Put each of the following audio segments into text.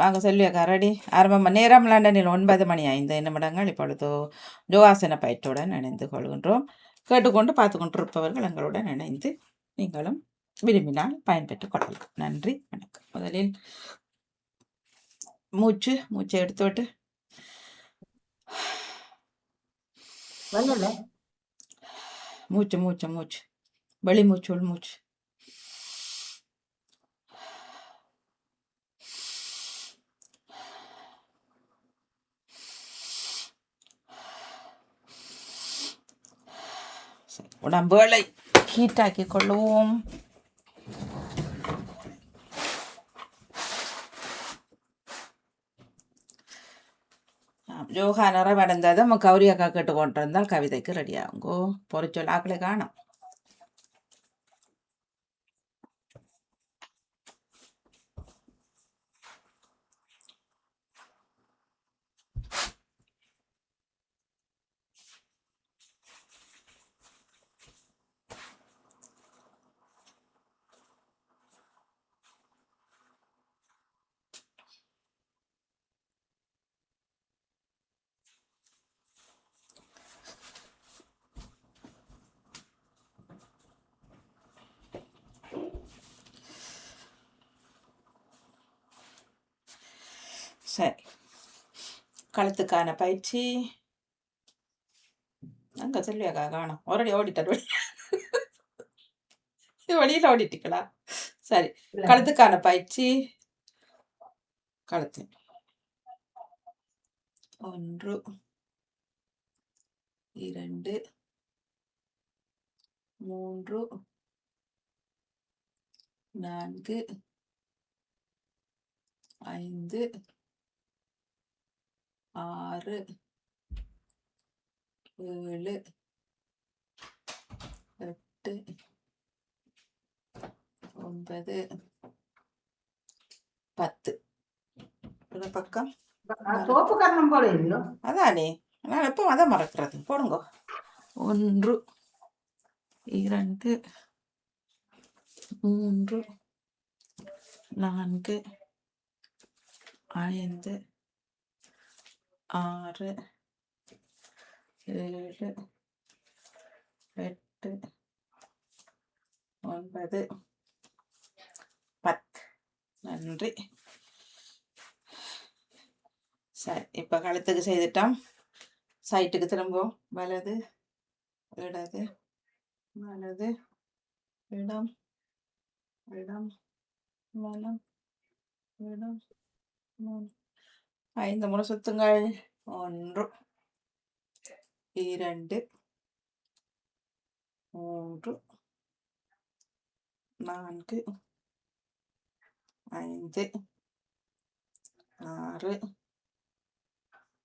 வாங்க செல்வியக்கா ரெடி ஆரம்பம் நேரம் லண்டனில் 9:05 நிமிடங்கள். இப்பொழுது யோகாசன பயிற்சியுடன் இணைந்து கொள்கின்றோம். கேட்டுக்கொண்டு பார்த்து கொண்டிருப்பவர்கள் எங்களுடன் இணைந்து நீங்களும் விரும்பினால் பயன்பெற்றுக் கொள்ளலாம். நன்றி, வணக்கம். முதலில் மூச்சை எடுத்துவிட்டு மூச்சு மூச்சு மூச்சு வெளி மூச்சு உள் மூச்சு. உடம்புகளை ஹீட்டாக்கி கொள்ளுவோம். யோகா நிறைவடைந்ததை நம்ம கௌரி அக்கா கேட்டு கொண்டிருந்தால் கவிதைக்கு ரெடி ஆகுங்கோ. பொறிச்சொல் ஆக்களை காணும். சரி, கழுத்துக்கான பயிற்சி அங்கே சொல்லியாக்கா காணும். ஒரடி ஓடிட்டார் வழியில் ஓடிட்டுக்கலாம். சரி, கழுத்துக்கான பயிற்சி. கழுத்து 1 2 3 4 5 6 7 8 9 10. ஒரு பக்கம் அதானே, நான் எப்போ அதை மறக்கிறது. போடுங்க. 1 2 3 4 5 6 7 8 9 10. நன்றி. சரி, இப்போ கழுத்துக்கு செய்துட்டோம். சைட்டுக்கு திரும்புவோம். வலது இடது வலது இடம் இடம் வலம் இடம் 5 முறை சுத்துங்கள். 1 2 3 4 5 6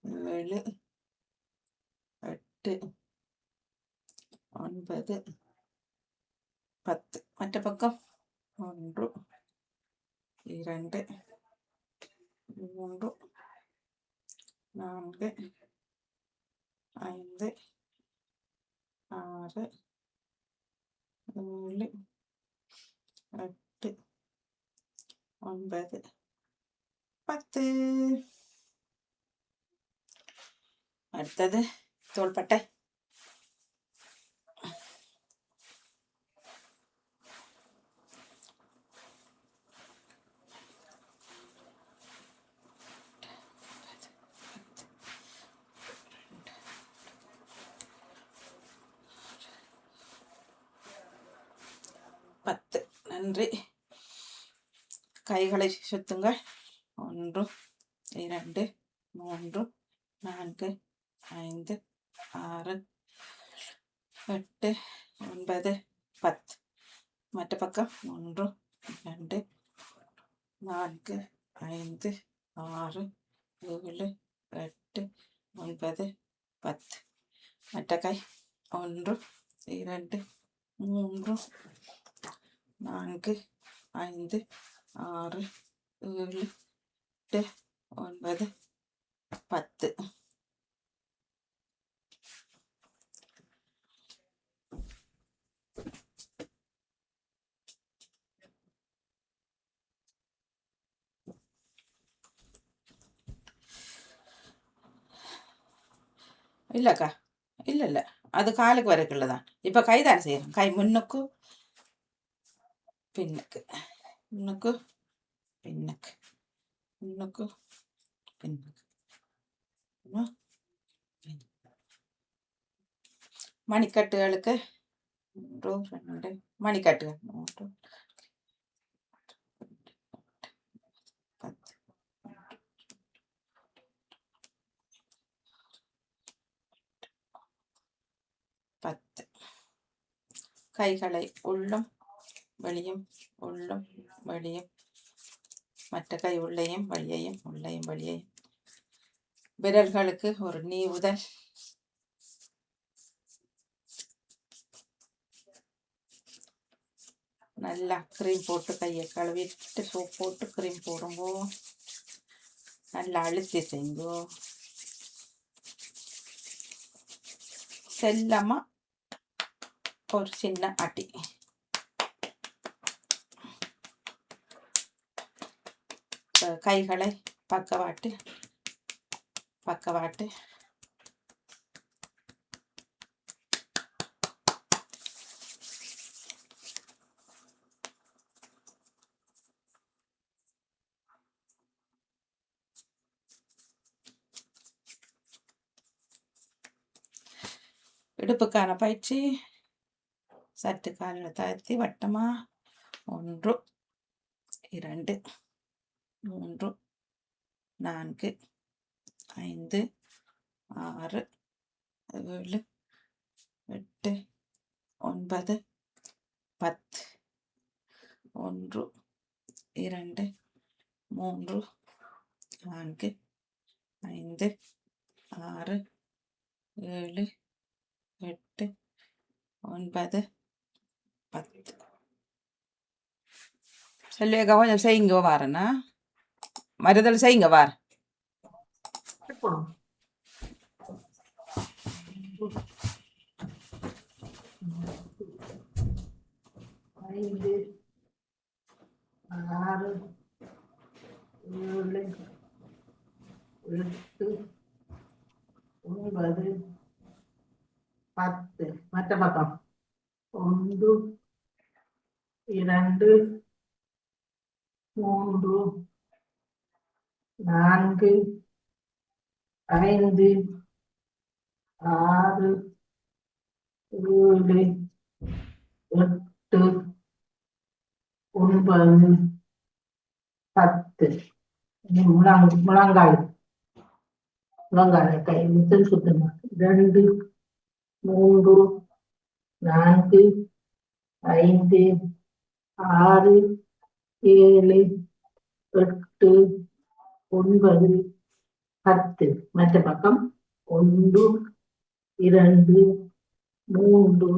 7 8 9 10. மற்ற பக்கம் 1 2 3 4 5 6 7 8 9 10. அடுத்தது தோள்பட்டை. நன்றி. கைகளை சுத்துங்கள். 1 2 3 4 5 6 8 9 10. மற்ற பக்கம் 1 2 4 5 6 7 8 9 10. மற்ற கை 1 2 3 4 5 6 7 8 9 10. இல்லைக்கா, இல்லை இல்லை, அது காலுக்கு வரைக்குள்ள தான். இப்போ கை தான் செய்யணும். கை முன்னுக்கு பின்னுக்கு, முன்னுக்கு பின்னுக்கு, முன்னுக்கு பின்னுக்கு. மணிக்கட்டுகளுக்கு 1 2 மணிக்கட்டுகள் 3 10 10. கைகளை உள்ளும் வெளியும் உள்ளும் வெளியும், மற்ற கை உள்ளையும் வெளியையும் உள்ளையும் வெளியையும். விரல்களுக்கு ஒரு நீவுதல். நல்லா க்ரீம் போட்டு கையை கழுவிட்டு சோப் போட்டு க்ரீம் போடுங்கோ. நல்லா அழுத்தி செய்யுங்கோ. செல்லமா ஒரு சின்ன அடி. கைகளை பக்கவாட்டு பக்கவாட்டு. இடுப்புக்கான பயிற்சி. சற்று காலில் தாழ்த்தி வட்டமா 1 2 3 4 5 6 7 8 9 10. 1 2 3 4 5 6 7 8 9 10. செல்வியக்கா கொஞ்சம் செய்யுங்க வாரண்ணா. மறுதல் செய்யுங்க வார. ஐந்து 6 7 8 9 10. மற்ற பக்கம் 1 2 3 4 5 6 7 8 9 10. முழங்கால் கை முத்தல் சுத்தமா 2 3 4 5 6 7 8 9 10. மற்ற பக்கம் 1 2 3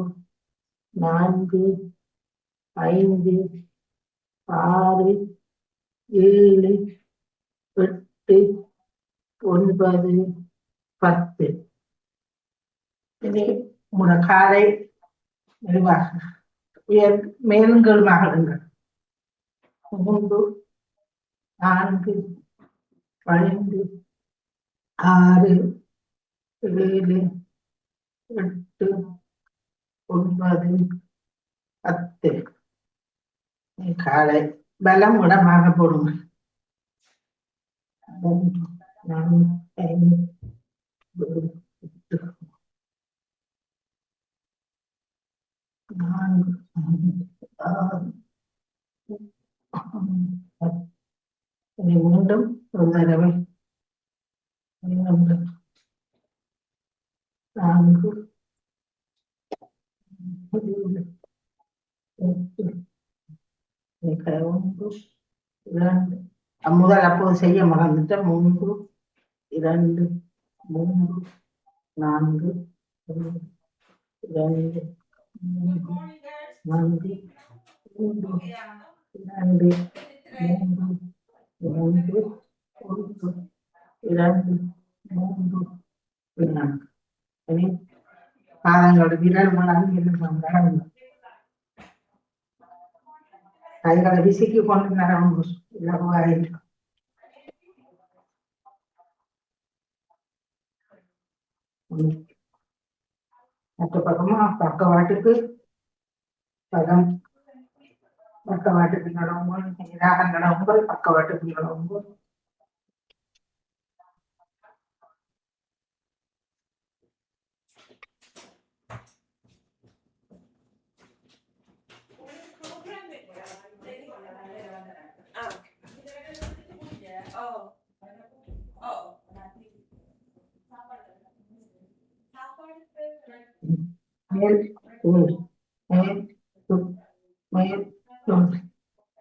4 5 6 7 8 9 10. இனி காலை மெதுவாக மேலும் கீழுமாக இடுங்கள். 3 4 5 6 7 8 9 10. காலை பலம் இடமாக போடுங்க. 3 4 5 8 4 6 மீண்டும் ஒரு தடவை 4 முதல் அப்போது செய்ய மறந்துட்ட. 3 2 3 4 2 3 2 பாதங்களோட விரல் மலம் கைகளை விசிக்கி கொண்டு நடவு இலகுவாயிருக்கும். மற்ற பக்கமா பக்கவாட்டுக்கு பதம் பக்கவாட்டுக்கு நடவுங்கள், நேராக நடவுங்கள், பக்கவாட்டுக்கு நடவுங்கள். மேல் கீழ் மேல் கீழ் மேல் கீழ்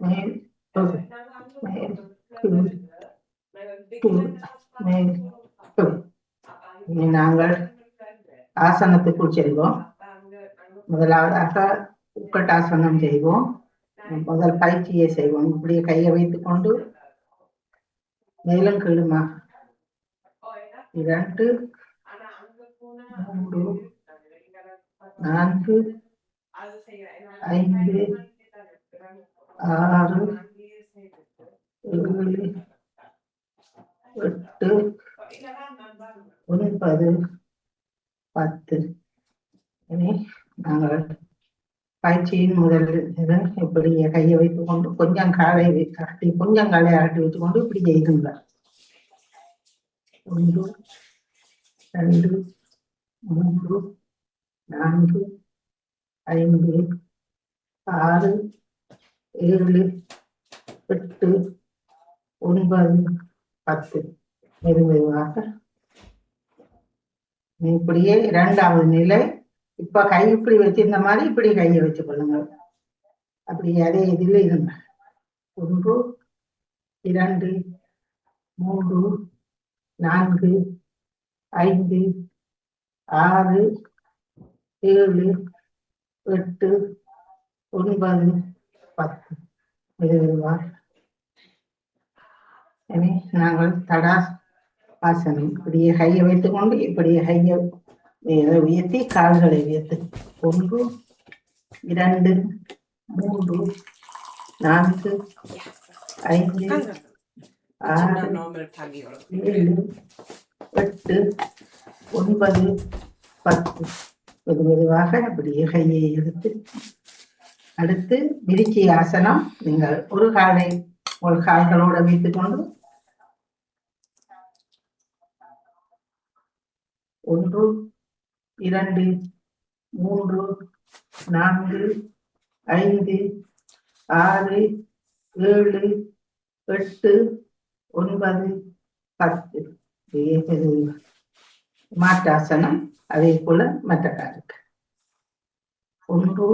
மேல் கீழ் மேல் கீழ் கீழ் மேல் கீழ். இனி நாங்கள் ஆசனத்துக்குள் செல்வோம். முதலாவதாக உட்கட்டாசனம் செய்வோம். முதல் பயிற்சியை செய்வோம். இப்படியே கையை வைத்துக் கொண்டு மேலும் கீழுமா 2 3 4 5 6 7 8 9 10. இனி நாங்கள் பயிற்சியின் முதல் இப்படி கையை வைத்துக் கொண்டு கொஞ்சம் காலை ஆட்டி வைத்துக் கொண்டு இப்படி செய்துங்க. 1 2 3 4 5 6 7 8 9 10. மெதுவாக இப்படியே இரண்டாவது நிலை. இப்ப கை இப்படி வச்சிருந்த மாதிரி இப்படி கையை வச்சுக் கொள்ளுங்க. அப்படி அதே இதுல இருங்க. 1 2 3 4 5 6 7 8 9 10. மெதுவாக நாங்கள் தடாசனம் இப்படியே கையை வைத்துக் கொண்டு இப்படியே கையை உயர்த்தி கால்களை உயர்த்து. 1 2 3 4 5 6 7 8 9 10. மெதுவாக அப்படியே கையை எடுத்து அடுத்து விரிச்சி ஆசனம். நீங்கள் ஒரு காலை ஒரு கால்களோட வைத்துக் கொண்டு 1 2 3 4 5 6 7 8 9 10. மாட்டாசனம். அதே போல மற்ற காலுக்கு 1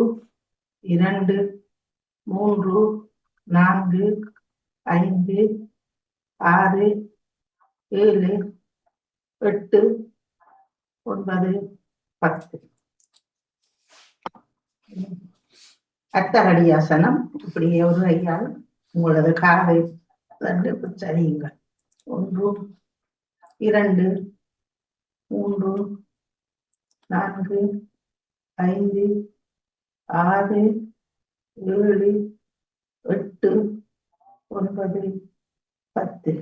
2 3 4 5 6 7 8 9 10. அத்தகடியாசனம். இப்படியே ஒரு கையால் உங்களது காலை சரியுங்க. 1 2 3 4 5 6 7 8 9 10.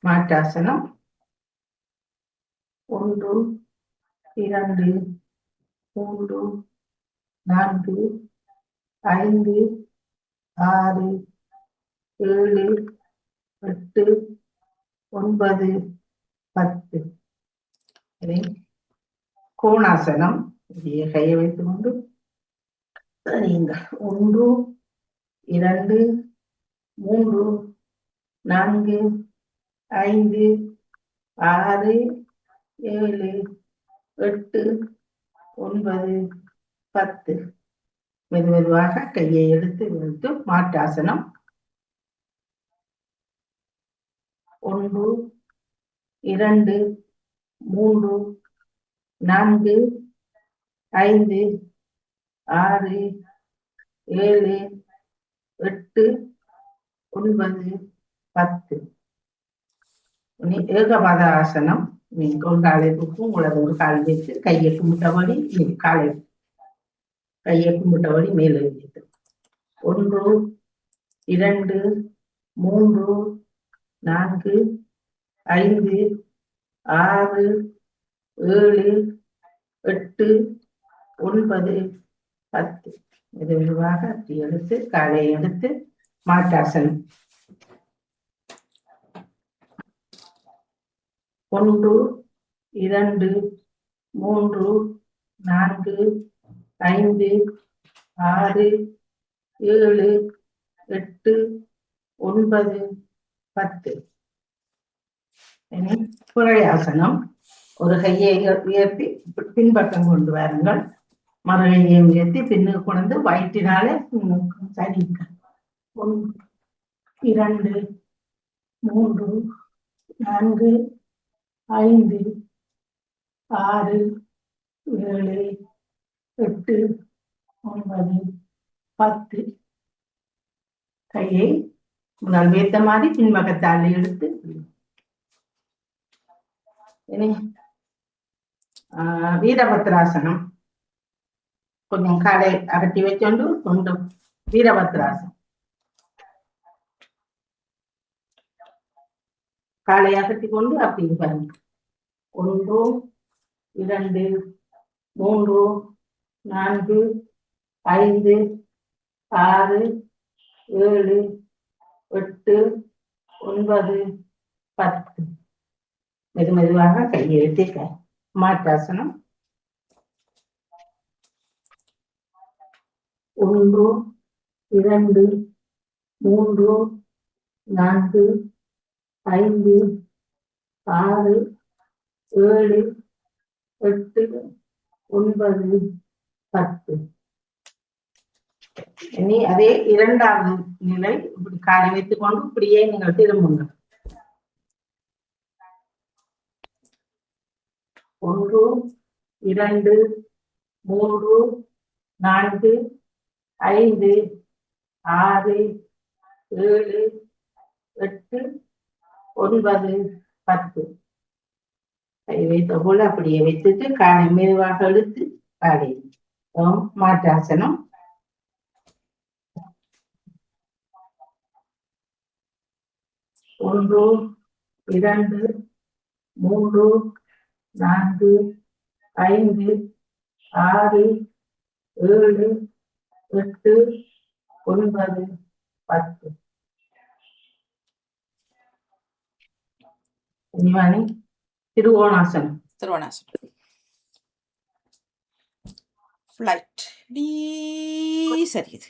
மாட்டாசனம். 1 2 3 4 5 6 7 8 9 10. கோணாசனம். கையை வைத்துக் கொண்டு சரிங்க. 1 2 3 4 5 6 7 8 9 10. மெதுவாக கையை எடுத்து வைத்து மாட்டாசனம். 1 2 3 4 5 6 7 8 9 10. ஏகபாத ஆசனம். நீங்கள் காலை தூக்கு உங்களது ஒரு கால் வைத்து கையை கும்பிட்டபடி கையை கும்பிட்டபடி மேலே வைத்து 1 2 3 4 5 6 7 8 9 10 மெதுவாக அப்படி எடுத்து காலை எடுத்து மாட்டாசனம் 1 2 3 4 5 6 7 8 9 10 இனி புறையாசனம் ஒரு கையை உயர்த்தி பின்பக்கம் கொண்டு வாருங்கள் மறு கையை உயர்த்தி பின்னுக்கு கொண்டு வயிற்றினாலே சரிங்க 1 2 3 4 5 6 7 8 9 10 கையை முதல் வேத்த மாதிரி பின்பக்கத்தால் எடுத்து இனி வீரபத்ராசனம் கொஞ்சம் காலை அகட்டி வச்சோண்டு கொஞ்சம் வீரபத்ராசனம் காலை அகட்டி கொண்டு அப்படி பாருங்க 1 2 3 4 5 6 7 8 9 10 மெதுவாக கையை எடுத்து மாட்டாசனம் 1 2 3 4 5 6 7 8 9 10 இனி அதே இரண்டாவது நிலை இப்படி காலை வைத்துக் கொண்டு இப்படியே நீங்கள் திரும்புங்க 1 2 3 4 5 6 7 8 9 10 கை வைத்த போல அப்படியே வைத்துட்டு காலை மெதுவாக இழுத்து காலை மாற்றாசனம் 1 2 3 4 5 6 7 8 9 10 இனிவானி திருவோணாசனம் ஃப்ளைட் சரியுது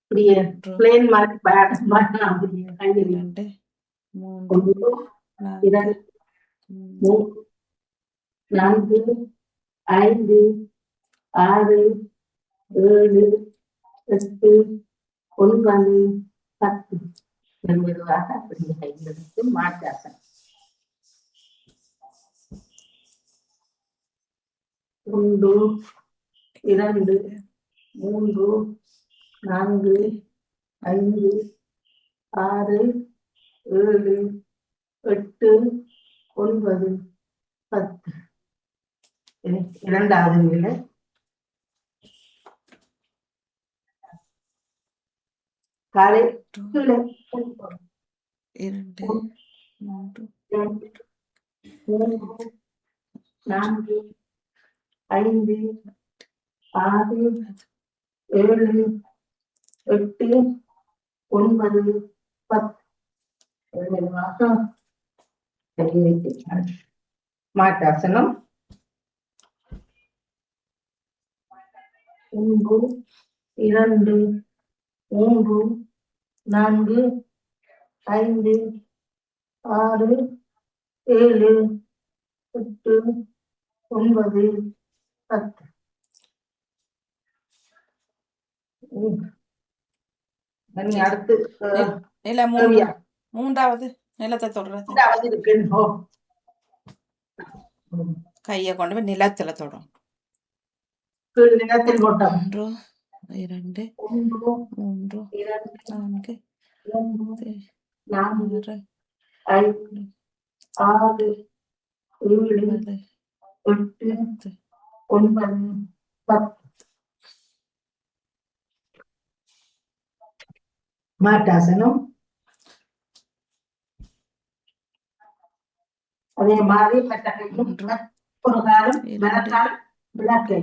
அப்படியே பிளேன் மாதிரி பேக் மாதிரி அப்படியே கையில் 2 3 4 5 6 7 8 9 10 மெதுவாக அப்படியே கையில் எடுத்து மாட்டாசனம் 1 2 3 4 5 6 7 8 9 10 இரண்டாவது நிலை காலை 2 3 4 5 6 7 8 9 10 மாட்டாசனம் 1 2 3 4 5 6 7 8 9 10 அடுத்து மூன்றாவது நிலத்தை தொடர்றது கையை கொண்டு போய் நிலத்துல தொடும் நிலத்தில் போட்டோம் 1 2 3 4 5 6 7 8 9 10 மாட்டாசனம் அதே மாதிரி 1 ஒரு காலம் 2 மரக்கால் விளக்கை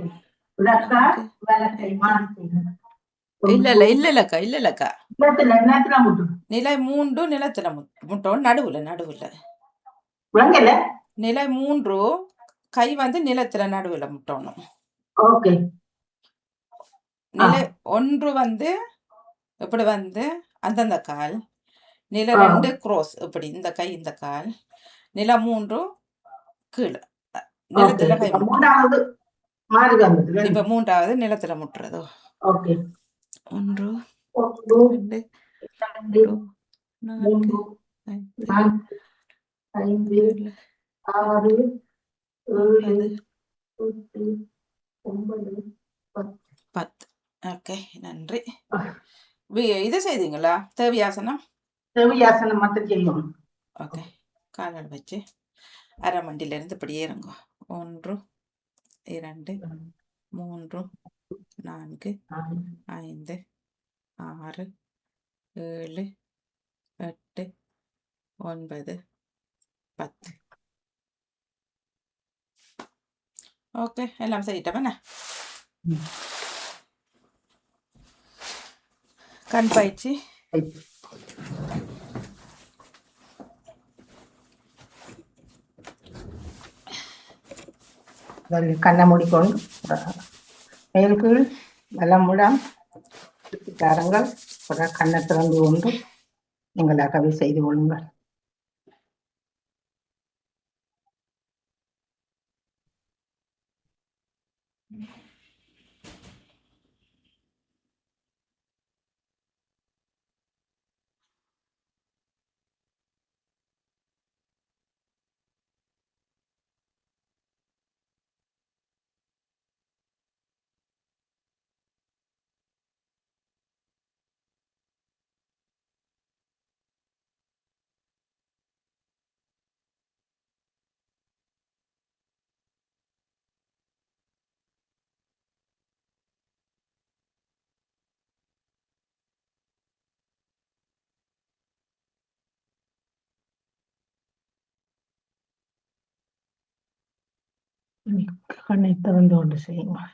விளக்கால் 4 விளக்கை 5 மாற்றி இல்லக்கா நிலத்துல நிலத்துல முட்டு நிலை 3 நிலத்துல முட்டோம் நடுவுல விளங்கல. நிலை 3 கை வந்து நிலத்துல நடுவுல முட்டணும். ஓகே. நிலை 1 வந்து இப்படி வந்து அந்தந்த கால், நிலை 2 cross இப்படி இந்த கை இந்த கால், நிலை 3 கீழே ஓகே. நிலத்துல கை இப்ப முட்டுறது. மூணாவது மாறி வந்தது. இப்ப 3வது நிலத்துல முட்டுறதோ. ஓகே. 1 ஒன்று 2 இரண்டு 3 மூன்று 4 நான்கு 5 5 6 7 9 8 9 10. ஓகே, நன்றி. இது செய்தீங்களா தேவியாசனம்? தேவியாசனம் மட்டும் செய்யணும். ஓகே, காலால் வச்சு அரை மண்டியிலிருந்து இப்படி ஏறுங்க. 1 2 3 4 5 6 7 8 9 10. ஓகே, எல்லாம் செய்யிட்டவன கண் பயிற்சி. கண்ணை மூடிக்கொண்டு மேல்கீழ் வலமுடம் சுட்டிக்காரங்கள் கண்ணை திறந்து கொண்டு நீங்கள் அகவை செய்து கொள்ளுங்கள். கண்ணை திறந்து கொண்டு செய்யுங்கள்.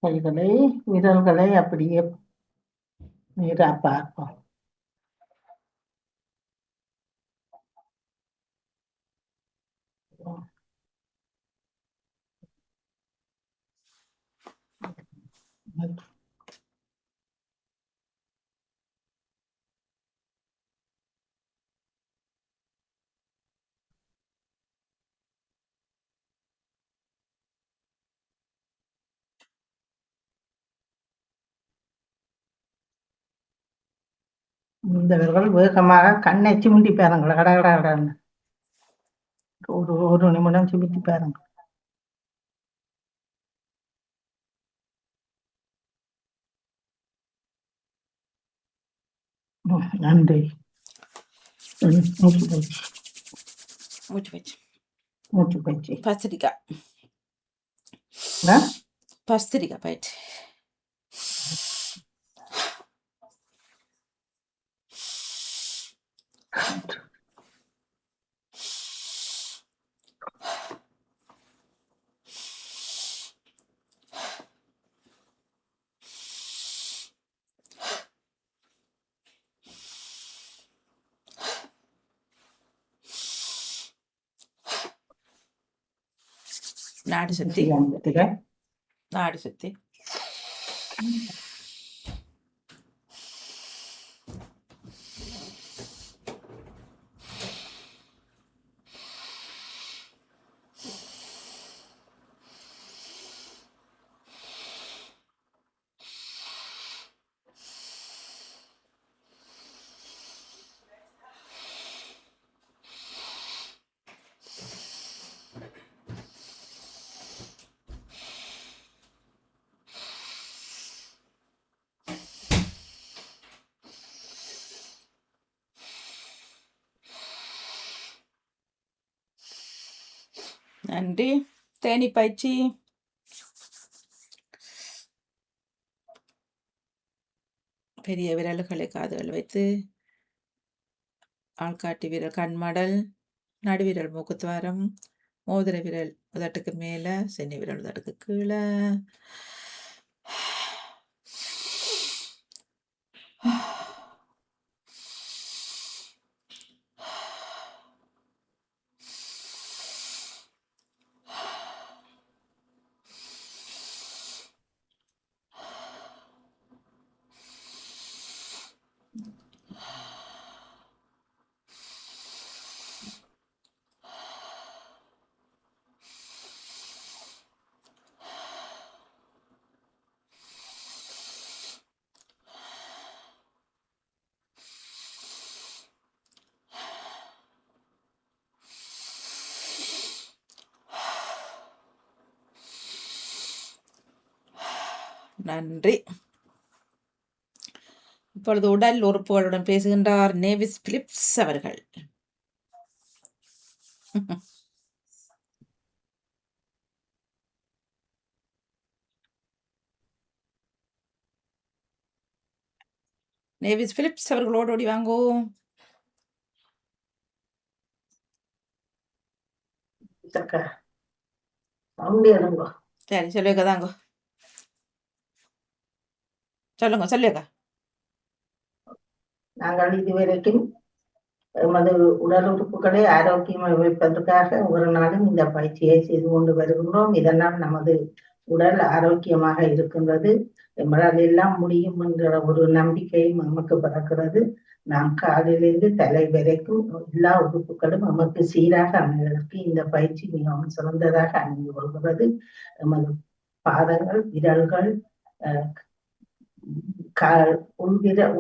கைகளை விரல்களை அப்படியே நேரா பார்ப்போம். இந்தவர்கள் வேகமாக கண்ணை சிமிட்டி பாருங்கள். கடகடன்னு ஒரு நிமிடம் சிமிட்டி பாருங்கள். நன்றி. மூச்சு பயிற்சி. மூச்சு பயிற்சி. பஸ்திரிகா பயிற்சி. நாடி சுத்தி. நாடி சுத்தி. நன்றி. தேனி பயிற்சி. பெரிய விரல்களை காதுகள் வைத்து ஆள்காட்டி விரல் கண்மடல், நடுவிரல் மூக்குத்துவாரம், மோதிர விரல் உதட்டுக்கு மேல, சென்னி விரல் உதட்டுக்கு கீழே. நன்றி. இப்பொழுது உடல் உறுப்புகளுடன் பேசுகின்றார் நேவிஸ் பிலிப்ஸ் அவர்கள். நேவிஸ் பிலிப்ஸ் அவர்களோடு ஓடி வாங்கோ. சரி சொல்லுங்க தாங்கோ. சொல்லுங்க சொல்லுங்க. நாங்கள் இதுவரைக்கும் எமது உடல் உறுப்புகளை ஆரோக்கியமாக வைப்பதற்காக ஒரு நாளும் இந்த பயிற்சியை செய்து கொண்டு வருகின்றோம். இதனால் நமது உடல் ஆரோக்கியமாக இருக்கின்றது. நம்மளால் எல்லாம் முடியும் என்கிற ஒரு நம்பிக்கையும் நமக்கு பிறக்கிறது. நாம் காலிலிருந்து தலை வரைக்கும் எல்லா உறுப்புகளும் நமக்கு சீராக அமைவதற்கு இந்த பயிற்சி மிகவும் சிறந்ததாக அமைந்து கொள்கிறது. நமது பாதங்கள், விரல்கள்,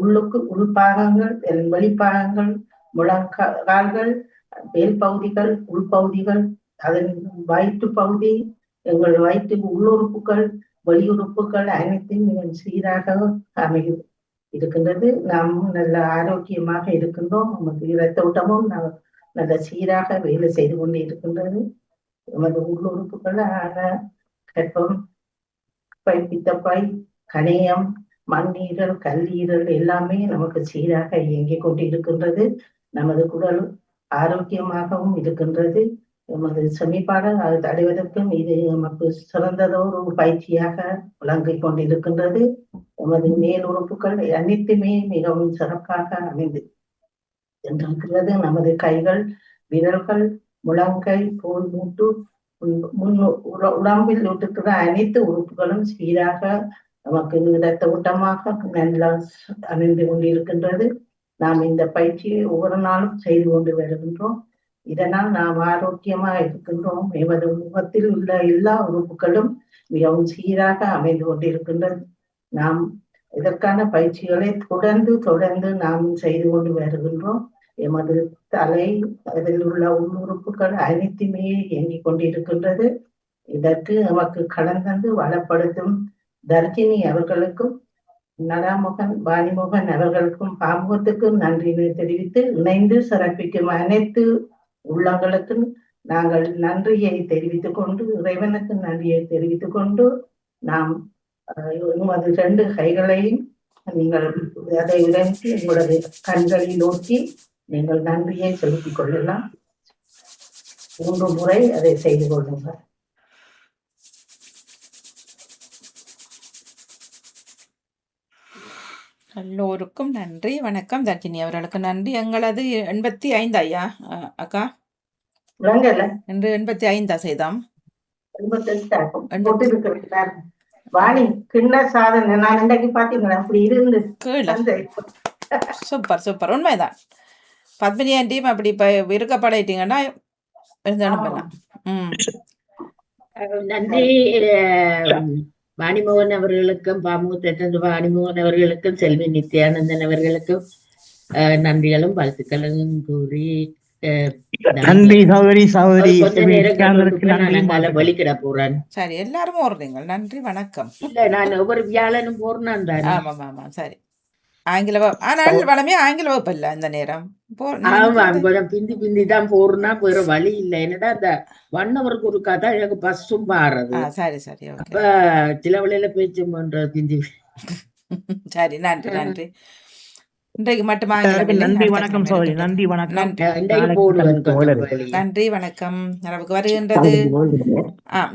உள்ளுக்கு உள்பாகங்கள், வெளிப்பாகங்கள், முழங்கால்கள், மேல் பகுதிகள், உள்பகுதிகள், அதன் வயிற்று பகுதி, எங்கள் வயிற்று உள்ளுறுப்புகள், வெளியுறுப்புகள் அனைத்தும் மிக சீராக அமைகிறது இருக்கின்றது. நாம் நல்ல ஆரோக்கியமாக இருக்கின்றோம். நமக்கு இரத்த ஓட்டமும் நல்ல சீராக வேலை செய்து கொண்டு இருக்கின்றது. நமது உள்ளுறுப்புகளான கற்பம், பித்தப்பை, கணையம், மண்ணீரல், கல்லீரல் எல்லாமே நமக்கு சீராக இயங்கிக் கொண்டு இருக்கின்றது. நமது குடல் ஆரோக்கியமாகவும் இருக்கின்றது. நமது செமிப்பாடு அடைவதற்கும் இது நமக்கு சிறந்ததொரு பயிற்சியாக விளங்கிக் கொண்டிருக்கின்றது. நமது மேல் உறுப்புகள் அனைத்துமே மிகவும் சிறப்பாக அமைந்து சென்றிருக்கிறது. நமது கைகள், விரல்கள், முழங்கை, தோல் மூட்டு, உடம்பில் இருக்கிற அனைத்து உறுப்புகளும் சீராக நமக்கு இரத்த ஊட்டமாக நல்லா அமைந்து கொண்டிருக்கின்றது. நாம் இந்த பயிற்சியை ஒவ்வொரு நாளும் செய்து கொண்டு வருகின்றோம். இதனால் நாம் ஆரோக்கியமாக இருக்கின்றோம். எமது முகத்தில் உள்ள எல்லா உறுப்புகளும் மிகவும் சீராக அமைந்து கொண்டிருக்கின்றது. நாம் இதற்கான பயிற்சிகளை தொடர்ந்து நாம் செய்து கொண்டு வருகின்றோம். எமது தலை, அதில் உள்ள உள்ளுறுப்புகள் அனைத்துமே இயங்கிக் கொண்டிருக்கின்றது. இதற்கு நமக்கு கலந்து வளப்படுத்தும் தர்ஜினி அவர்களுக்கும், நடாமோகன், வாணிமோகன் அவர்களுக்கும், பாமுகத்துக்கும் நன்றியை தெரிவித்து, இணைந்து சிறப்பிக்கும் அனைத்து உள்ளங்களுக்கும் நாங்கள் நன்றியை தெரிவித்துக் கொண்டு, இறைவனுக்கு நன்றியை தெரிவித்துக் கொண்டு, நாம் அது 2 கைகளையும் நீங்கள் அதை உடைத்து உங்களது கண்களில் நோக்கி நீங்கள் நன்றியை செலுத்திக் கொள்ளலாம். 3 முறை அதை செய்து கொள்ளுங்கள். எல்லோருக்கும் நன்றி. வணக்கம். தர்ஜினி அவர்களுக்கு நன்றி. எங்களது 85 ஐயா அக்கா என்று 85 செய்தோம். 88 வாணி கிண்ண சாதனை நான் இன்றைக்கு பாத்தீங்களா அப்படி இருந்து சூப்பர் சூப்பர். உண்மைதான். பத்மினி ஆண்டியும் அப்படி இப்ப விருக்கப்படாயிட்டீங்கன்னா இருந்தாலும் நன்றி. வாணிமோகன் அவர்களுக்கும், பாமுகத்திலிருந்து வாணிமோகன் அவர்களுக்கும், செல்வி நித்யானந்தன் அவர்களுக்கும் நன்றிகளும் வாழ்த்துக்களும் கூறி நன்றி சகோதரி. கொஞ்ச நேரம் வெளிக்கிட போறேன். சரி, எல்லாரும் ஓடுறீங்க. நன்றி, வணக்கம். இல்ல, நான் ஒவ்வொரு வியாழனும் போறேன். ஆமா ஆமா, சரி. ஆங்கில ஆனால் வளமே ஆங்கில வகுப்பு இல்ல இந்த நேரம் நீங்க ஆமா நிக்கிறது கொஞ்சம் பிந்தி தான் போறோம்னா வேற வழி இல்லை. என்னடா அந்த 1 ஹவருக்கு ஒரு கதை எனக்கு பஸ்ஸும் பாடுறது. சரி சரி ஓகே அப்ப சில வழியில பேச்சு பண்ற பிந்தி. சரி நன்றி இன்றைக்கு மட்டும் ஆங்கிலம் எல்லாருக்கும் இல்லை நன்றி அடுத்த வணக்கம் கிழமை சோழி. இருக்கட்டும். நன்றி வணக்கம். நன்றி இன்றைக்கு நாளைக்கு போடுவேன் சந்திப்போம் கொஞ்சம் எல்லாரும். வெளியே. நன்றி வணக்கம். நமக்கு வருகின்றது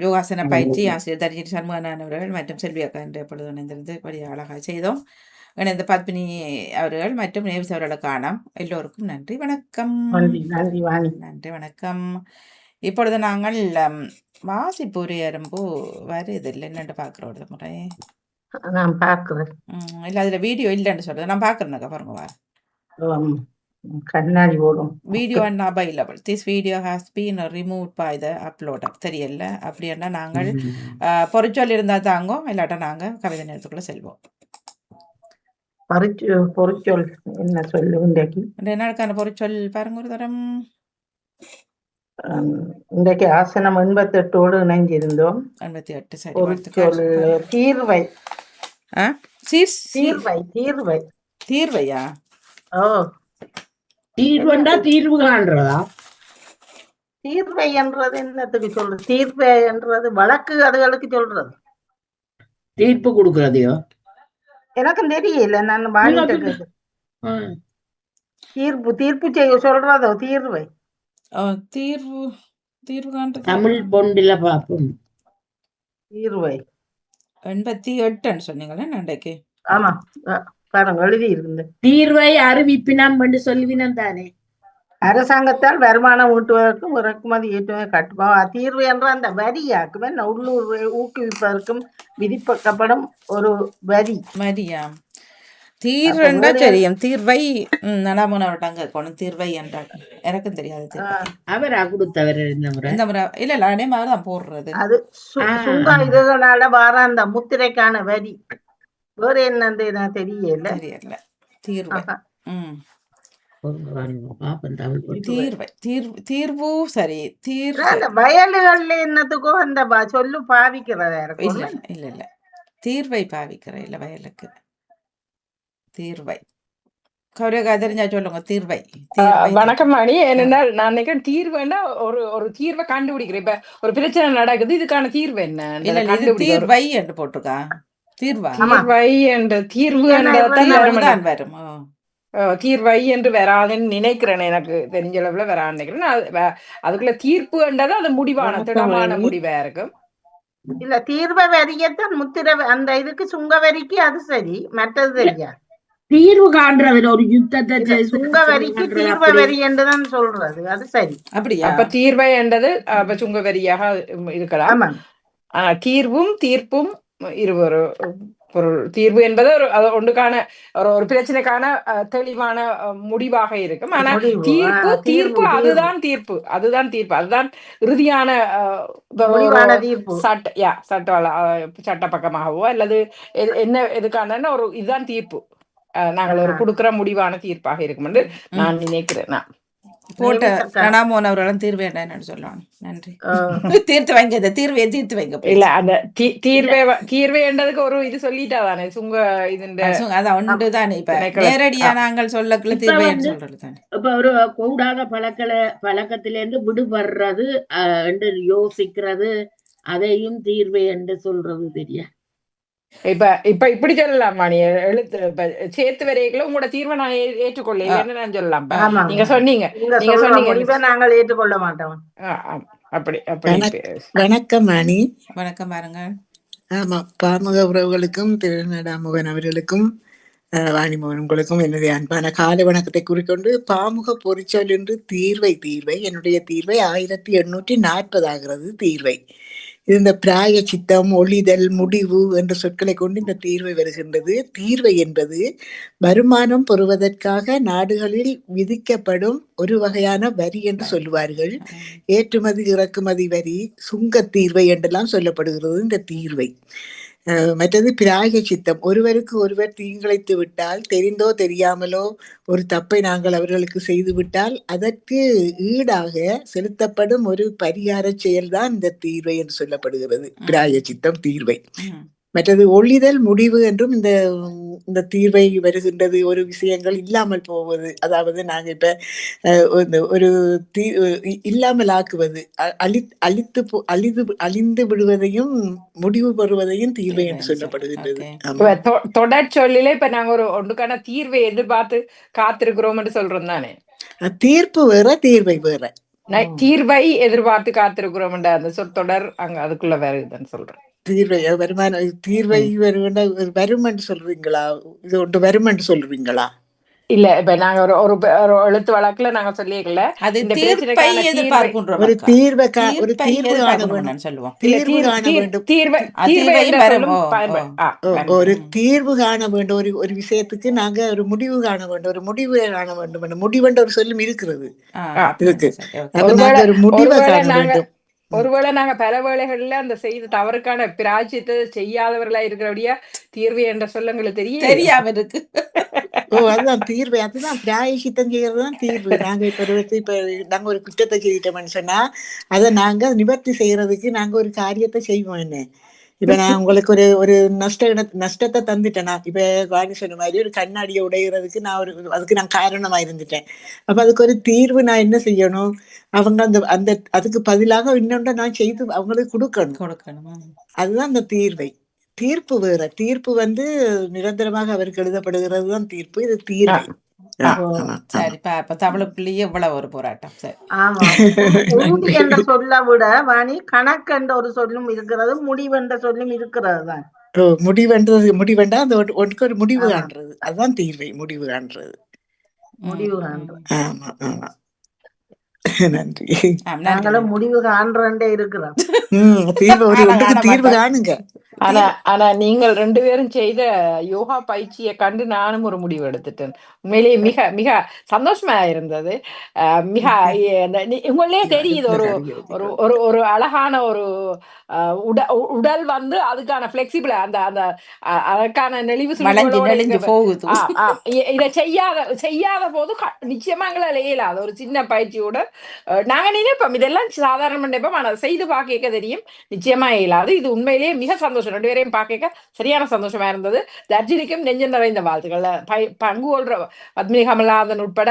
யோகாசன பயிற்சி ஆசிரியர் தர்ஜினி சண்முகநாதன் அவர்கள் மற்றும் செல்வி அக்கா என்ற பொழுது இணைந்திருந்து படி அழகாக செய்தோம். இணைந்த பத்மினி அவர்கள் மற்றும் நேவிஸ் அவர்களை காணாம். எல்லோருக்கும் நன்றி வணக்கம். நன்றி வாணி. நன்றி வணக்கம். இப்பொழுது நாங்கள் வாசிப்பூரி அரும்பு வருதில்லை என்னென்று பார்க்குறோம் ஒரு முறை. நான் பார்க்கிறேன். இல்லை அதில் வீடியோ இல்லைன்னு சொல்றது நான் பார்க்குறேனுக்கா பாருங்க வா கண்ணாடி ஓடும். Video and available this video has been remove by the uploader தெரியல. அப்படின்னா நாங்கள் பொறிச்சொல் இருந்தால் தாங்கோ, இல்லாட்டா நாங்கள் கவிதை நேரத்துக்குள்ளே செல்வோம். பொறிச்சொல் என்ன சொல்லு இன்றைக்கு? என்னக்கான பொறிச்சொல் பாருங்க ஒரு தரம். இன்றைக்கு ஆசனம் 88 இணைஞ்சிருந்தோம். 88 சரி. பொறிச்சொல் தீர்வை. தீர்வை தீர்வையா? ஓ தீர்வுண்டா தீர்வு காண்றதா? தீர்வை என்றது என்னத்துக்கு சொல்றது? தீர்வை என்றது வழக்கு அதுகளுக்கு சொல்றது. தீர்ப்பு கொடுக்கறதையோ? எனக்கும் தெரியல. நான் வாணிட்ட கேட்கிறேன். தீர்ப்பு செய்ய சொல்றதோ தீர்வை. தீர்வு காண்றது தமிழ் பொண்டில பார்ப்போம். தீர்வை 88 சொன்னீங்களே நண்டைக்கு. ஆமா பாருங்க எழுதி இருந்து. தீர்வை அறிவிப்பினம் என்று சொல்லுவினம் தானே. அரசாங்கத்தால் வருமானம் ஊட்டுவதற்கும் இறக்குமதி ஏற்றுமதி கட்டுப்பாடு. தீர்வு என்ற அந்த வரியாக்குமே உள்ளூர் ஊக்குவிப்பதற்கும் விதிக்கப்படும் ஒரு வரியா? தீர்வுண்டா தெரியும். தீர்வை நடாமுனவட்டாங்க கொண்டு தீர்வை என்றால் எனக்கும் தெரியாது. அவரா கொடுத்தவர் இந்த முறை இல்ல அதே மாதிரிதான் போடுறது. அது சுங்க இதனால வர அந்த முத்திரைக்கான வரி. வேற என்னன்னு நான் தெரியல. தீர்வை தீர்வு சரி. வயல்கள்ல என்னத்துக்கோ அந்த சொல்லு பாவிக்கிறதா இருக்கும். இல்ல தீர்வை பாவிக்கிற இல்ல வயலுக்கு. தீர்வை கௌரவா தெரிஞ்சா சொல்லுங்க. தீர்வை. வணக்கம் மணி. என்னென்னால் நான் நினைக்கிறேன் தீர்வுன்னா ஒரு தீர்வை கண்டுபிடிக்கிறேன். இப்ப ஒரு பிரச்சனை நடக்குது, இதுக்கான தீர்வு என்ன? தீர்வை என்று போட்டிருக்கா. தீர்வை என்ற தீர்வு தான் வரும். தீர்வை என்று வராதுன்னு நினைக்கிறேன். எனக்கு தெரிஞ்ச அளவுல வரான்னு நினைக்கிறேன். அதுக்குள்ள தீர்ப்பு என்றது அது முடிவான திடமான முடிவா இருக்கும். இல்ல தீர்வை வரியத்தான் முத்திரை அந்த இதுக்கு சுங்க வரிக்கு அது சரி. மற்றது தெரியா தீர்வு காண்றதுல ஒரு யுத்தத்தை சுங்க வரிக்கு தீர்வு வரி என்றுதான் சொல்றது. அது சரி. அப்படியா? அப்ப தீர்வை என்றது அப்ப சுங்க வரியாக இருக்கலாம். தீர்வும் தீர்ப்பும் இருவரு பொருள். தீர்வு என்பது ஒன்றுக்கான ஒரு பிரச்சனைக்கான தெளிவான முடிவாக இருக்கும். ஆனா தீர்ப்பு அதுதான் தீர்ப்பு. அதுதான் இறுதியான சட்ட பக்கமாகவோ அல்லது என்ன எதுக்கான ஒரு இதுதான் தீர்ப்பு. நாங்கள் ஒரு கொடுக்கிற முடிவான தீர்ப்பாக இருக்கும் என்று நான் நினைக்கிறேன். போட்ட நடாமோனவர்களும் தீர்வு என்னன்னு சொல்லுவாங்க. நன்றி. தீர்த்து வைங்க. தீர்வையை தீர்த்து வைங்க. இல்ல அந்த தீர்வை என்றதுக்கு ஒரு இது சொல்லிட்டாதானே சுங்க இதுண்ட அதான் ஒன்றுதானே. இப்ப நேரடியா நாங்கள் சொல்லக்குள்ள தீர்வை சொல்றது தானே. இப்ப ஒரு கூடாத பழக்கத்திலிருந்து விடுபடுறது என்று யோசிக்கிறது, அதையும் தீர்வை என்று சொல்றது தெரியா. இப்ப இப்படி சொல்லலாம் மணி. எழுத்து சேர்த்து வரைகளும் உங்களோட தீர்வை நான் ஏற்றுக்கொள்ள நான் சொல்லலாம். நீங்க சொன்னீங்க நாங்கள் ஏற்றுக்கொள்ள மாட்டோம். அப்படி வணக்கம் மணி. வணக்கம் பாருங்க. ஆமா, பாமுக உறவுகளுக்கும் திருநடாமுகன் அவர்களுக்கும் வாணிமோகன் உங்களுக்கும் என்னுடைய அன்பான காலை வணக்கத்தை குறிக்கொண்டு பாமுக பொறிச்சொல் என்று தீர்வை என்னுடைய தீர்வை 1840 ஆகிறது. தீர்வை இது இந்த பிராய சித்தம், ஒளிதல், முடிவு என்ற சொற்களை கொண்டு இந்த தீர்வை வருகின்றது. தீர்வை என்பது வருமானம் பெறுவதற்காக நாடுகளில் விதிக்கப்படும் ஒரு வகையான வரி என்று சொல்லுவார்கள். ஏற்றுமதி இறக்குமதி வரி, சுங்க தீர்வை என்றெல்லாம் சொல்லப்படுகிறது இந்த தீர்வை. மற்றது பிராய சித்தம், ஒருவருக்கு ஒருவர் தீங்கிழைத்து விட்டால், தெரிந்தோ தெரியாமலோ ஒரு தப்பை நாங்கள் அவர்களுக்கு செய்து விட்டால் அதற்கு ஈடாக செலுத்தப்படும் ஒரு பரிகார செயல்தான் இந்த தீர்வை என்று சொல்லப்படுகிறது. பிராய சித்தம் தீர்வை. மற்றது ஒழிதல் முடிவு என்றும் இந்த இந்த தீர்வை வருகின்றது. ஒரு விஷயங்கள் இல்லாமல் போவது, அதாவது நாங்க இப்ப ஒரு தீ இல்லாமல் ஆக்குவது, அழிந்து விடுவதையும் முடிவு பெறுவதையும் தீர்வை என்று சொல்லப்படுகின்றது. தொடர்ச்சொல்லில இப்ப நாங்க ஒரு ஒன்றுக்கான தீர்வை எதிர்பார்த்து காத்திருக்கிறோம் என்று சொல்றோம் தானே. தீர்ப்பு வேற, தீர்வை வேற. தீர்வை எதிர்பார்த்து காத்திருக்கிறோம் அந்த சொற்றொடர் அங்க அதுக்குள்ள வருதுன்னு சொல்றேன். தீர்வை தீர்வை வரும் என்று சொல்றீங்களா? இது ஒன்று வரும் என்று சொல்றீங்களா? இல்ல இப்ப நாங்க ஒரு எழுத்து வழக்குல நாங்க சொல்லிக்கல அது தீர்ப்பை எதிர்பார்க்கின்றோம். ஒரு தீர்வு காண வேண்டும், ஒரு தீர்வு காண வேண்டும். ஒரு விஷயத்துக்கு நாங்க ஒரு முடிவு காண வேண்டும், ஒரு முடிவு காண வேண்டும். முடிவுன்ற ஒரு சொல்லும் இருக்கிறது இதுக்கு. ஒரு முடிவை காண வேண்டும். ஒருவேளை நாங்க பல வேளைகள்ல அந்த செய்த தவறுக்கான பிராய்ச்சியத்தை செய்யாதவர்களா இருக்கிறபடியா தீர்வு என்ற சொல்லுங்களுக்கு தெரியாம இருக்கு. அதுதான் தீர்வு. அதுதான் பிராயசித்தம் செய்யறதுதான் தீர்வு. நாங்க இப்ப நாங்க ஒரு குற்றத்தை செய்யிட்டோம்னு சொன்னா அதை நாங்க நிவர்த்தி செய்யறதுக்கு நாங்க ஒரு காரியத்தை செய்வோம். என்ன இப்ப நான் உங்களுக்கு ஒரு நஷ்டத்தை தந்துட்டேனா, இப்ப வாணி சொன்ன மாதிரி ஒரு கண்ணாடியை உடைகிறதுக்கு நான் அதுக்கு நான் காரணமா இருந்துட்டேன். அப்ப அதுக்கு ஒரு தீர்வு நான் என்ன செய்யணும்? அவங்க அதுக்கு பதிலாக இன்னொன்றை நான் செய்து அவங்களுக்கு கொடுக்கணும். அதுதான் அந்த தீர்வை. தீர்ப்பு வேற. தீர்ப்பு நிரந்தரமாக அவருக்கு எழுதப்படுகிறது தான் தீர்ப்பு. இது தீர்வு. சரி, இப்ப தமிழுக்குள்ளேயே இவ்வளவு ஒரு போராட்டம். சரி, ஆமா. உறுதி என்ற சொல்ல விட வாணி கணக்கென்ற ஒரு சொல்லும் இருக்கிறது, முடிவென்ற சொல்லும் இருக்கிறது தான். முடிவென்றா அந்த ஒன்றுக்கு ஒரு முடிவு காண்றது, அதுதான் தீர்வை. முடிவு காண்றது. ஆமா ஆமா. நன்றி. நாங்களும் முடிவு காண்றே இருக்கிறோம். தீர்வு காணுங்க. ஆனா நீங்கள் 2 பேரும் செய்த யோகா பயிற்சியை கண்டு நானும் ஒரு முடிவு எடுத்துட்டேன். உண்மையிலேயே மிக மிக சந்தோஷமா இருந்தது. மிக உங்களே தெரியுது ஒரு ஒரு அழகான ஒரு உடல் அதுக்கான பிளெக்சிபிள் அந்த அதற்கான நெளிவு இதை செய்யாத போது நிச்சயமா எங்களால் இயலாது. ஒரு சின்ன பயிற்சியோட நாங்க நினைப்போம் இதெல்லாம் சாதாரண நினைப்போம். ஆனா செய்து பார்க்க தெரியும் நிச்சயமா இயலாது. இது உண்மையிலேயே மிக சந்தோஷம். 2 பேரையும் பார்க்க சரியான சந்தோஷமா இருந்தது. தர்ஜினிக்கும் நெஞ்சம் நிறைந்த வாழ்த்துக்கள். பங்கு கொள்ற பத்மினி கமலநாதன் உட்பட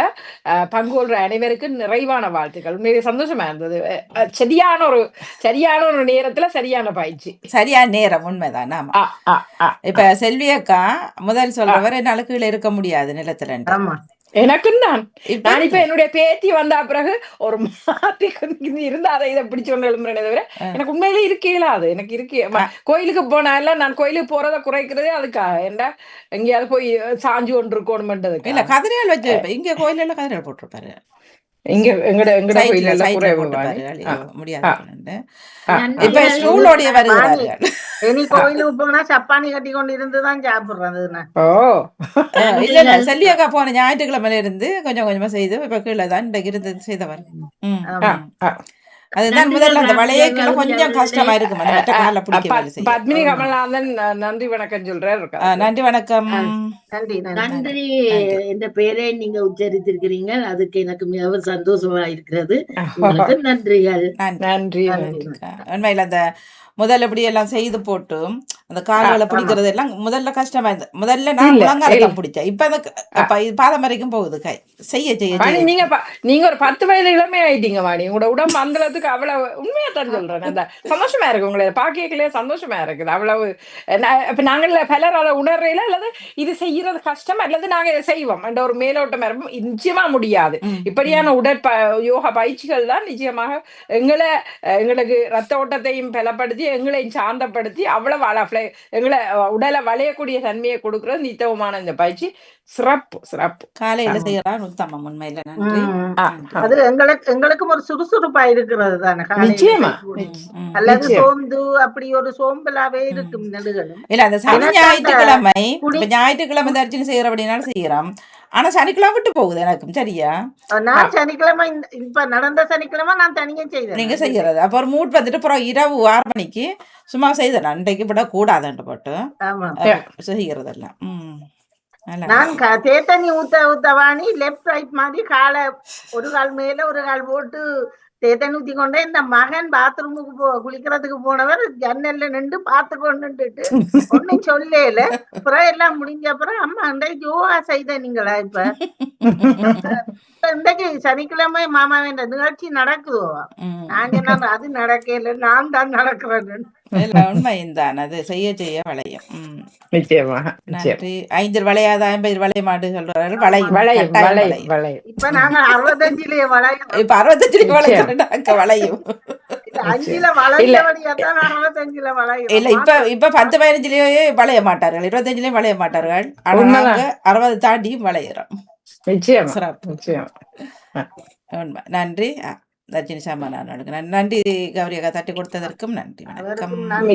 பங்கு கொள்ற அனைவருக்கும் நிறைவான வாழ்த்துக்கள். உண்மையிலேயே சந்தோஷமா இருந்தது. சரியான ஒரு நேரத்துல சரியான பயிற்சி, சரியான நேரம். உண்மைதான். இப்ப செல்வி அக்கா முதல் சொல்றவர் என்னால கீழே இருக்க முடியாது நிலத்துல. எனக்கும் தான். நான் இப்ப என்னுடைய பேத்தி வந்தா பிறகு ஒரு மாற்றி இருந்தா அதை இதை பிடிச்சு கொண்டு எழும்புறேன் தவிர எனக்கு உண்மையிலே இருக்கலாது. எனக்கு கோயிலுக்கு போனால நான் கோயிலுக்கு போறதை குறைக்கிறதே அதுக்காக. ஏண்டா எங்கேயாவது போய் சாஞ்சு கொண்டு இருக்கணும்ன்றதுக்கு இல்ல. கதிரையால் வச்சு இங்க கோயில எல்லாம் கதிரையால் போட்டிருப்பாரு. இங்க எங்கட கோயில முடியாது. இப்ப ஸ்கூலோடைய வருகிறார்கள். இனி கோயிலுக்கு போனா சப்பானி கட்டி கொண்டு இருந்துதான் சாப்பிடுறது. இல்ல செல்வியக்கா போன ஞாயிற்றுக்கிழமையில இருந்து கொஞ்சம் கொஞ்சமா செய்து இப்ப கீழே தான் இன்றைக்கு இருந்து செய்தவர். அதுதான் முதல்ல அந்த வளையக்குள்ள கொஞ்சம் கஷ்டமா இருக்கும். பத்மினி கமல்நாதன் நன்றி வணக்கம் சொல்றாரு. நன்றி வணக்கம். நன்றி. என்ற பெயரை நீங்க உச்சரித்திருக்கிறீங்க, அதுக்கு எனக்கு மிகவும் சந்தோஷமா இருக்கிறது. நன்றிகள். நன்றி. உண்மையில அந்த முதல்ல இப்படி எல்லாம் செய்து போட்டு அந்த கால்களை பிடிக்கிறது எல்லாம் முதல்ல கஷ்டமா இருந்தது. முதல்ல நான் முழங்காலத்தான் பிடிச்சேன். இப்ப பாதம் வரைக்கும் போகுது கை. செய்ய நீங்க ஒரு 10 வயது இளமை ஆயிட்டீங்க வாணி. உங்களோட உடம்பு அந்தளவுக்கு அவ்வளவு உண்மையா தான் சொல்றேன். அந்த சந்தோஷமா இருக்கு. உங்களை பாக்கலே சந்தோஷமா இருக்குது. அவ்வளவு இப்ப நாங்கள் பலர் அதை உணர்றையில அல்லது இது செய்யறது கஷ்டம் அல்லது நாங்க இதை செய்வோம் என்ற ஒரு மேலோட்டம் இருக்கும். நிச்சயமா முடியாது. இப்படியான யோகா பயிற்சிகள் தான் நிச்சயமாக எங்களுக்கு ரத்த ஓட்டத்தையும் பலப்படுத்தி எங்களையும் சாந்தப்படுத்தி அவ்வளவு எங்களை உடலை வளையக்கூடிய தன்மையை கொடுக்கறது நித்தவமான இந்த பயிற்சி சிறப்பு. காலையில செய்யறான் உத்தமம். உண்மையில நன்றி. அது எங்களுக்கும் ஒரு சுறுசுறுப்பா இருக்கிறது தானே. நிச்சயமா. அல்லது சோர்ந்து அப்படி ஒரு சோம்பலாவே இருக்கும் நெடுகளும். இல்ல அந்த ஞாயிற்றுக்கிழமை தர்ஜினி செய்யற அப்படின்னாலும் செய்யறோம். ஆனா சனிக்கிழமை விட்டு போகுது எனக்கும். சரியா? நான் சனிக்கிழமை இப்ப நடந்த சனிக்கிழமை நான் தனியா செய்தேன். நீங்க செய்யறது அப்ப ஒரு மூட் வந்துட்டு அப்புறம் இரவு 6 மணிக்கு சும்மா செய்தேன். அன்றைக்கு விட கூடாதுன்னு போட்டு செய்யறதெல்லாம். நான் தேத்தண்ணி ஊத்த வாணி லெப்ட் ரைட் மாதிரி காலை ஒரு கால் மேல ஒரு கால் போட்டு தேத்தன் ஊத்தி கொண்டே இந்த மகன் பாத்ரூமுக்கு குளிக்கிறதுக்கு போனவர் ஜன்னல்ல நின்று பார்த்து கொண்டுட்டு ஒன்னும் சொல்லல. அப்புறம் எல்லாம் முடிஞ்ச அப்புறம் அம்மா இன்றைக்கு யோகா செய்த நீங்களா? இப்ப இன்றைக்கு சனிக்கிழமை மாமா வேண்ட நிகழ்ச்சி நடக்குதோ? நான் சொன்ன அது நடக்கல, நான் தான் நடக்கிறேன். உண்மைதான், அது செய்ய செய்ய வளையும். நிச்சயமாக நிச்சயம். நன்றி. 5 வளையாத 50 வளைய மாட்டு சொல்றாரு. வளையும், வளையும் கட்டாயம் வளையும் வளையும். வளையும். இப்ப நாங்க 65லயே வளையும். இப்ப 65 வளைச்சுட்டா அங்க வளையும். 5ல வளைஞ்சபடியாத்தான் 65ல வளையும். இல்ல இப்ப 10 15லயே வளைய மாட்டார்கள், 25லயும் வளைய மாட்டார்கள். ஆனா உண்மைதான். நாங்க 60 தாண்டியும் வளையிறோம். நிச்சயம் சிறப்பு. நிச்சயம். உண்மை. நன்றி. தர்ஜினி சாமான் நன்றி கௌரி அக்கா, தட்டி கொடுத்ததற்கும் நன்றி. வணக்கம். அவருக்கும் நன்றி.